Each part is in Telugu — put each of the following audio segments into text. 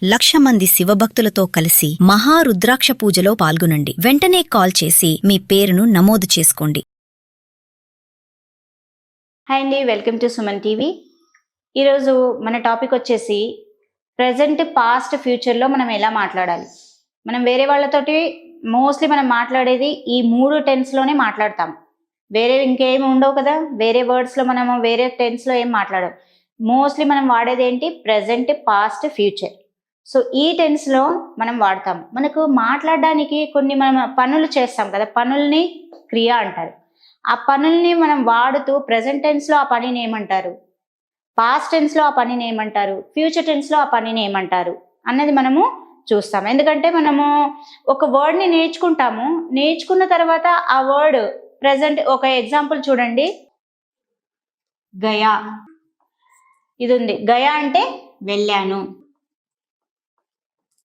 1,00,000 మంది శివభక్తులతో కలిసి మహారుద్రాక్ష పూజలో పాల్గొనండి. వెంటనే కాల్ చేసి మీ పేరును నమోదు చేసుకోండి. హాయ్ అండి, వెల్కమ్ టు సుమన్ టీవీ. ఈరోజు మన టాపిక్ వచ్చేసి ప్రజెంట్, పాస్ట్, ఫ్యూచర్లో మనం ఎలా మాట్లాడాలి. మనం వేరే వాళ్ళతోటి మోస్ట్లీ మనం మాట్లాడేది ఈ 3 టెన్స్లోనే మాట్లాడతాం. వేరే ఇంకేమి ఉండవు కదా, వేరే వర్డ్స్లో మనము వేరే టెన్స్లో ఏం మాట్లాడం. మోస్ట్లీ మనం వాడేది ఏంటి? Present, past, future. సో ఈ టెన్స్లో మనం వాడతాం. మనకు మాట్లాడడానికి కొన్ని మనం పనులు చేస్తాం కదా, పనుల్ని క్రియ అంటారు. ఆ పనుల్ని మనం వాడుతూ ప్రజెంట్ టెన్స్లో ఆ పనిని ఏమంటారు, పాస్ట్ టెన్స్లో ఆ పనిని ఏమంటారు, ఫ్యూచర్ టెన్స్లో ఆ పనిని ఏమంటారు అన్నది మనము చూస్తాం. ఎందుకంటే మనము ఒక వర్డ్ని నేర్చుకుంటాము, నేర్చుకున్న తర్వాత ఆ వర్డ్ ప్రజెంట్, ఒక ఎగ్జాంపుల్ చూడండి, గయా. ఇది ఉంది, గయా అంటే వెళ్ళాను.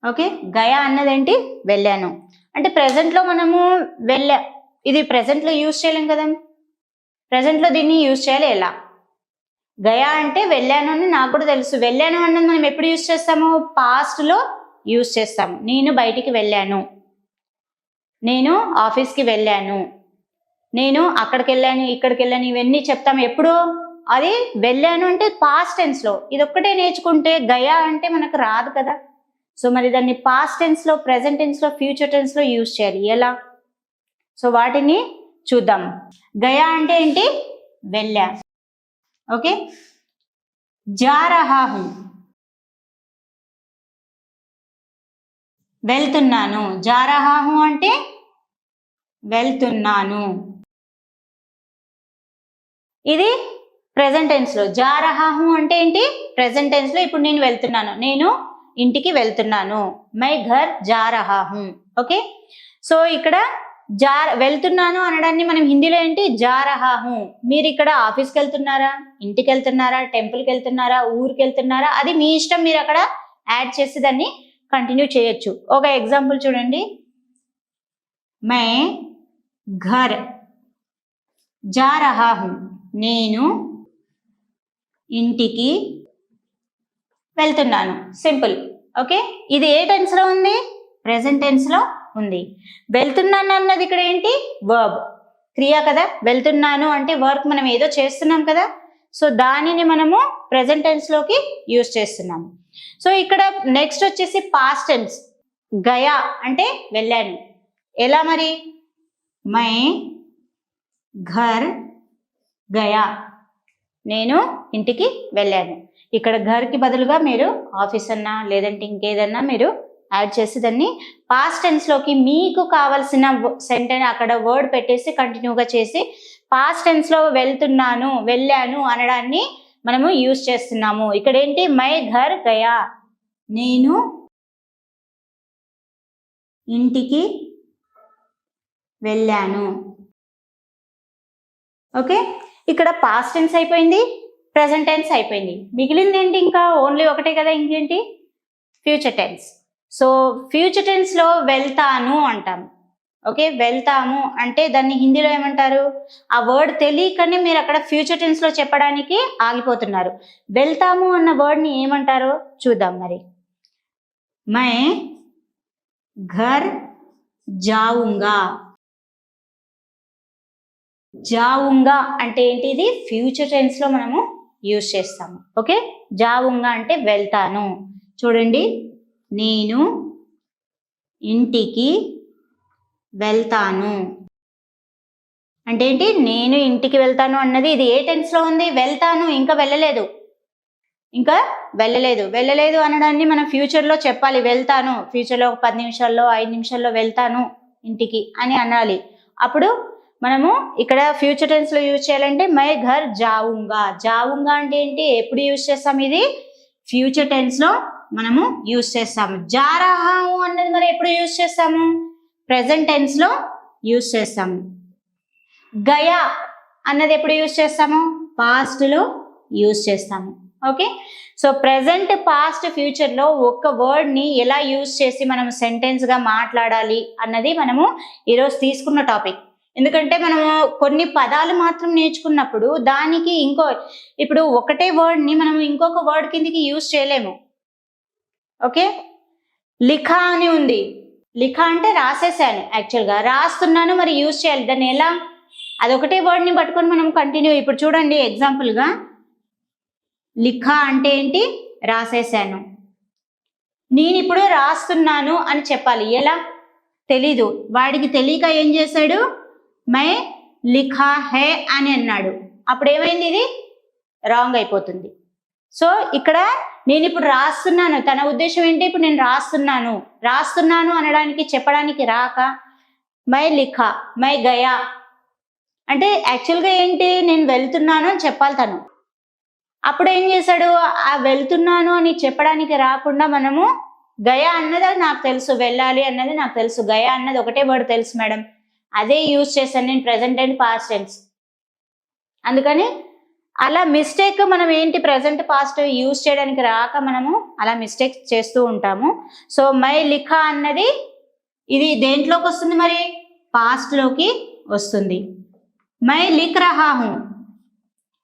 ఓకే, గయా అన్నదేంటి? వెళ్ళాను. అంటే ప్రజెంట్లో మనము ఇది ప్రజెంట్లో యూజ్ చేయలేం కదా, ప్రజెంట్లో దీన్ని యూజ్ చేయాలి ఎలా? గయా అంటే వెళ్ళాను అని నాకు కూడా తెలుసు. వెళ్ళాను అన్నది మనం ఎప్పుడు యూజ్ చేస్తాము? పాస్ట్లో యూజ్ చేస్తాము. నేను బయటికి వెళ్ళాను, నేను ఆఫీస్కి వెళ్ళాను, నేను అక్కడికి వెళ్ళాను, ఇక్కడికి వెళ్ళాను, ఇవన్నీ చెప్తాము ఎప్పుడు? అది వెళ్ళాను అంటే పాస్ట్ టెన్స్లో. ఇది ఒక్కటే నేర్చుకుంటే గయా అంటే మనకు రాదు కదా. సో మరి దాన్ని పాస్ట్ టెన్స్లో, ప్రెజెంట్ టెన్స్లో, ఫ్యూచర్ టెన్స్లో యూజ్ చేయాలి ఎలా? సో వాటిని చూద్దాం. గయా అంటే ఏంటి? వెళ్ళా. ఓకే, జా రహా హూ, వెళ్తున్నాను. జా రహా హూ అంటే వెళ్తున్నాను. ఇది ప్రెజెంట్ టెన్స్లో. జా రహా హూ అంటే ఏంటి? ప్రెజెంట్ టెన్స్లో. ఇప్పుడు నేను వెళ్తున్నాను, నేను ఇంటికి వెళ్తున్నాను. మై ఘర్ జా రహా హూ. ఓకే, సో ఇక్కడ వెళ్తున్నాను అనడాన్ని మనం హిందీలో ఏంటి? జా రహా హూ. మీరు ఇక్కడ ఆఫీస్కి వెళ్తున్నారా, ఇంటికి వెళ్తున్నారా, టెంపుల్కి వెళ్తున్నారా, ఊరికి వెళ్తున్నారా, అది మీ ఇష్టం. మీరు అక్కడ యాడ్ చేసి దాన్ని కంటిన్యూ చేయొచ్చు. ఒక ఎగ్జాంపుల్ చూడండి, మై ఘర్ జా రహా హూ, నేను ఇంటికి వెళ్తున్నాను. సింపుల్. ఓకే, ఇది ఏ టెన్స్లో ఉంది? ప్రెజెంట్ టెన్స్లో ఉంది. వెళ్తున్నాను అన్నది ఇక్కడ ఏంటి? వర్బ్, క్రియ కదా. వెళ్తున్నాను అంటే వర్క్, మనం ఏదో చేస్తున్నాం కదా, సో దానిని మనము ప్రెజెంట్ టెన్స్లోకి యూజ్ చేస్తున్నాము. సో ఇక్కడ నెక్స్ట్ వచ్చేసి పాస్ట్ టెన్స్. గయా అంటే వెళ్ళాను. ఎలా మరి? మై ఘర్ గయా, నేను ఇంటికి వెళ్ళాను. ఇక్కడ ఘర్కి బదులుగా మీరు ఆఫీస్ అన్నా లేదంటే ఇంకేదన్నా మీరు యాడ్ చేసి దాన్ని పాస్ట్ టెన్స్లోకి మీకు కావాల్సిన సెంటెన్స్ అక్కడ వర్డ్ పెట్టేసి కంటిన్యూగా చేసి పాస్ట్ టెన్స్లో వెళ్తున్నాను, వెళ్ళాను అనడాన్ని మనము యూజ్ చేస్తున్నాము. ఇక్కడ ఏంటి? మై ఘర్ గయా, నేను ఇంటికి వెళ్ళాను. ఓకే, ఇక్కడ పాస్ట్ టెన్స్ అయిపోయింది, ప్రెజెంట్ టెన్స్ అయిపోయింది. మిగిలింది ఏంటి? ఇంకా ఓన్లీ ఒకటే కదా, ఇంకేంటి? Future tense. సో ఫ్యూచర్ టెన్స్లో వెళ్తాను అంటాము. ఓకే, వెళ్తాము అంటే దాన్ని హిందీలో ఏమంటారు? ఆ వర్డ్ తెలియకనే మీరు అక్కడ ఫ్యూచర్ టెన్స్లో చెప్పడానికి ఆగిపోతున్నారు. వెళ్తాము అన్న వర్డ్ని ఏమంటారో చూద్దాం మరి. మై ఘర్ జావుంగా. జావుంగా అంటే ఏంటి? ఇది ఫ్యూచర్ టెన్స్లో మనము యూజ్ చేస్తాము. ఓకే, జావుంగా అంటే వెళ్తాను. చూడండి, నేను ఇంటికి వెళ్తాను అంటే ఏంటి? నేను ఇంటికి వెళ్తాను అన్నది ఇది ఏ టెన్స్లో ఉంది? వెళ్తాను, ఇంకా వెళ్ళలేదు, ఇంకా వెళ్ళలేదు. వెళ్ళలేదు అనడాన్ని మనం ఫ్యూచర్లో చెప్పాలి. వెళ్తాను, ఫ్యూచర్లో 10 నిమిషాల్లో 5 నిమిషాల్లో వెళ్తాను ఇంటికి అని అనాలి. అప్పుడు మనము ఇక్కడ ఫ్యూచర్ టెన్స్లో యూజ్ చేయాలంటే మై ఘర్ జావుంగా. జావుంగా అంటే ఏంటి? ఎప్పుడు యూజ్ చేస్తాం? ఇది ఫ్యూచర్ టెన్స్లో మనము యూజ్ చేస్తాము. జా రహా హూ అన్నది మనం ఎప్పుడు యూజ్ చేస్తాము? ప్రెజెంట్ టెన్స్లో యూజ్ చేస్తాము. గయా అన్నది ఎప్పుడు యూజ్ చేస్తాము? పాస్ట్లో యూజ్ చేస్తాము. ఓకే, సో ప్రెజెంట్, పాస్ట్, ఫ్యూచర్లో ఒక్క వర్డ్ని ఎలా యూజ్ చేసి మనం సెంటెన్స్గా మాట్లాడాలి అన్నది మనము ఈరోజు తీసుకున్న టాపిక్. ఎందుకంటే మనము కొన్ని పదాలు మాత్రం నేర్చుకున్నప్పుడు దానికి ఇప్పుడు ఒకటే వర్డ్ని మనం ఇంకొక వర్డ్ కిందకి యూజ్ చేయలేము. ఓకే, లిఖా అని ఉంది. లిఖా అంటే రాసేసాను, యాక్చువల్గా రాస్తున్నాను, మరి యూజ్ చేయాలి దాన్ని ఎలా? అదొకటే వర్డ్ని పట్టుకొని మనం కంటిన్యూ. ఇప్పుడు చూడండి ఎగ్జాంపుల్గా, లిఖా అంటే ఏంటి? రాసేసాను. నేను ఇప్పుడు రాస్తున్నాను అని చెప్పాలి, ఎలా? తెలీదు. వాడికి తెలియక ఏం చేశాడు? మై లిఖా హే అని అన్నాడు. అప్పుడు ఏమైంది? ఇది రాంగ్ అయిపోతుంది. సో ఇక్కడ నేను ఇప్పుడు రాస్తున్నాను, తన ఉద్దేశం ఏంటి? ఇప్పుడు నేను రాస్తున్నాను అనడానికి చెప్పడానికి రాక మై లిఖా మై గయా అంటే యాక్చువల్గా ఏంటి? నేను వెళ్తున్నాను అని చెప్పాలి తను. అప్పుడు ఏం చేశాడు? ఆ వెళ్తున్నాను అని చెప్పడానికి రాకుండా మనము గయా అన్నది నాకు తెలుసు, వెళ్ళాలి అన్నది నాకు తెలుసు, గయా అన్నది ఒకటే వర్డ్ తెలుసు మేడం, అదే యూజ్ చేశాను నేను ప్రెసెంట్ అండ్ పాస్ట్ టెన్స్. అందుకని అలా మిస్టేక్ మనం ఏంటి? ప్రెసెంట్ పాస్ట్ యూజ్ చేయడానికి రాక మనము అలా మిస్టేక్ చేస్తూ ఉంటాము. సో మై లిఖా అన్నది ఇది దేంట్లోకి వస్తుంది? మరి పాస్ట్ లోకి వస్తుంది. మై లిఖ్ రహా హూ,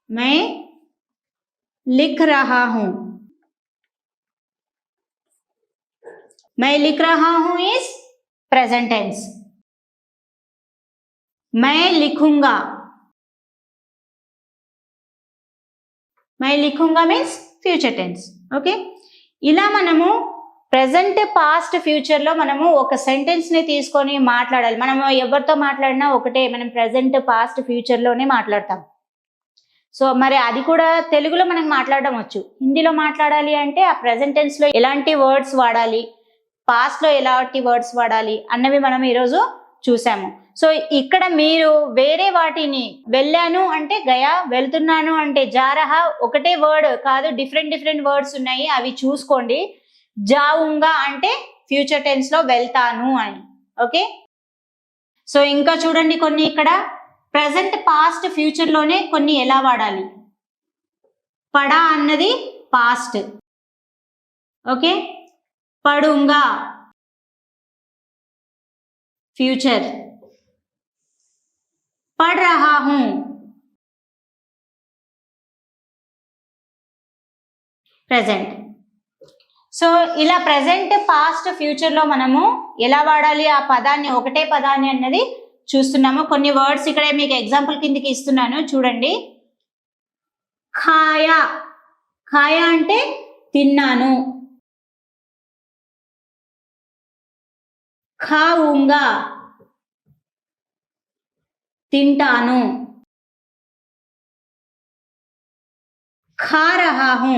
మై లిఖ్ రహా హూ, मैं लिख रहा हूं इज प्रेजेंट टेंस. मैं लिखूंगा, मैं लिखूंगा मीन्स फ्यूचर टेंस. ఓకే, ఇలా మనము ప్రెజెంట్ పాస్ట్ ఫ్యూచర్ లో మనము ఒక సెంటెన్స్ ని తీసుకొని మాట్లాడాలి. మనము ఎవరితో మాట్లాడినా ఒకటే, మనం ప్రెజెంట్ పాస్ట్ ఫ్యూచర్ లోనే మాట్లాడతాం. సో మరి అది కూడా తెలుగులో మనకు మాట్లాడడం వచ్చు. హిందీలో మాట్లాడాలి అంటే ఆ ప్రెజెంట్ టెన్స్ లో ఎలాంటి వర్డ్స్ వాడాలి, పాస్ట్ లో ఎలాంటి వర్డ్స్ వాడాలి అన్నవి మనం ఈరోజు చూసాము. సో ఇక్కడ మీరు వేరే వాటిని, వెళ్ళాను అంటే గయా, వెళ్తున్నాను అంటే జారహా, ఒకటే వర్డ్ కాదు, డిఫరెంట్ వర్డ్స్ ఉన్నాయి, అవి చూసుకోండి. జావుంగా అంటే ఫ్యూచర్ టెన్స్ లో వెళ్తాను అని. ఓకే, సో ఇంకా చూడండి కొన్ని ఇక్కడ ప్రెసెంట్ పాస్ట్ ఫ్యూచర్ లోనే కొన్ని ఎలా వాడాలి. పడా అన్నది పాస్ట్. ఓకే, పడుంగా ఫ్యూచర్, పढ़ रहा हूं ప్రెసెంట్. సో ఇలా ప్రెసెంట్ పాస్ట్ ఫ్యూచర్ లో మనము ఎలా వాడాలి ఆ పదాన్ని, ఒకటే పదాన్ని అన్నది చూస్తున్నాము. కొన్ని వర్డ్స్ ఇక్కడ మీకు ఎగ్జాంపుల్ కిందకి ఇస్తున్నాను చూడండి. ఖాయా, ఖాయా అంటే తిన్నాను. ఖావుంగా తింటాను. ఖా రహా హూ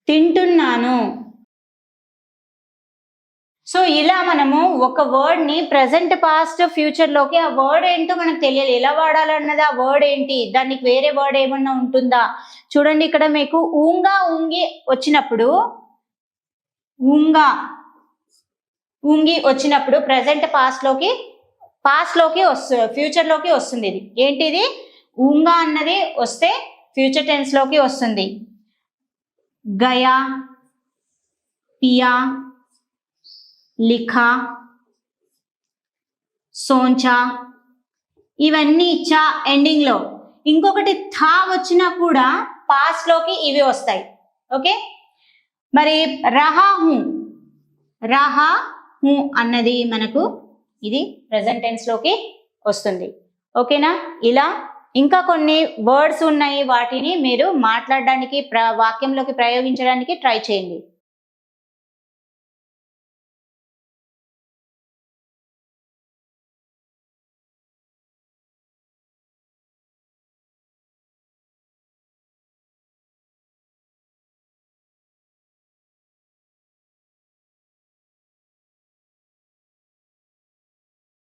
తింటున్నాను. సో ఇలా మనము ఒక వర్డ్ ని ప్రెసెంట్ పాస్ట్ ఫ్యూచర్ లోకి, ఆ వర్డ్ ఏంటో మనకు తెలియాలి, ఎలా వాడాలన్నది, ఆ వర్డ్ ఏంటి, దానికి వేరే వర్డ్ ఏమన్నా ఉంటుందా. చూడండి ఇక్కడ మీకు ఊంగా ఊంగి వచ్చినప్పుడు, ఊంగా ఊంగి వచ్చినప్పుడు ప్రెసెంట్ పాస్ట్ లోకి వస్తుంది, ఫ్యూచర్ లోకి వస్తుంది. ఇది ఏంటిది? ఊంగా అన్నది వస్తే ఫ్యూచర్ టెన్స్ లోకి వస్తుంది. గయా, పియా, లిఖా, సోంచా, ఇవన్నీ చా ఎండింగ్ లో. ఇంకొకటి థా వచ్చినా కూడా పాస్ట్ లోకి ఇవి వస్తాయి. ఓకే, మరి రహా హూ, రహా హూ అన్నది మనకు ఇది ప్రెసెంట్ టెన్స్ లోకి వస్తుంది. ఓకేనా? ఇలా ఇంకా కొన్ని వర్డ్స్ ఉన్నాయి, వాటిని మీరు మాట్లాడడానికి వాక్యంలోకి ప్రయోగించడానికి ట్రై చేయండి.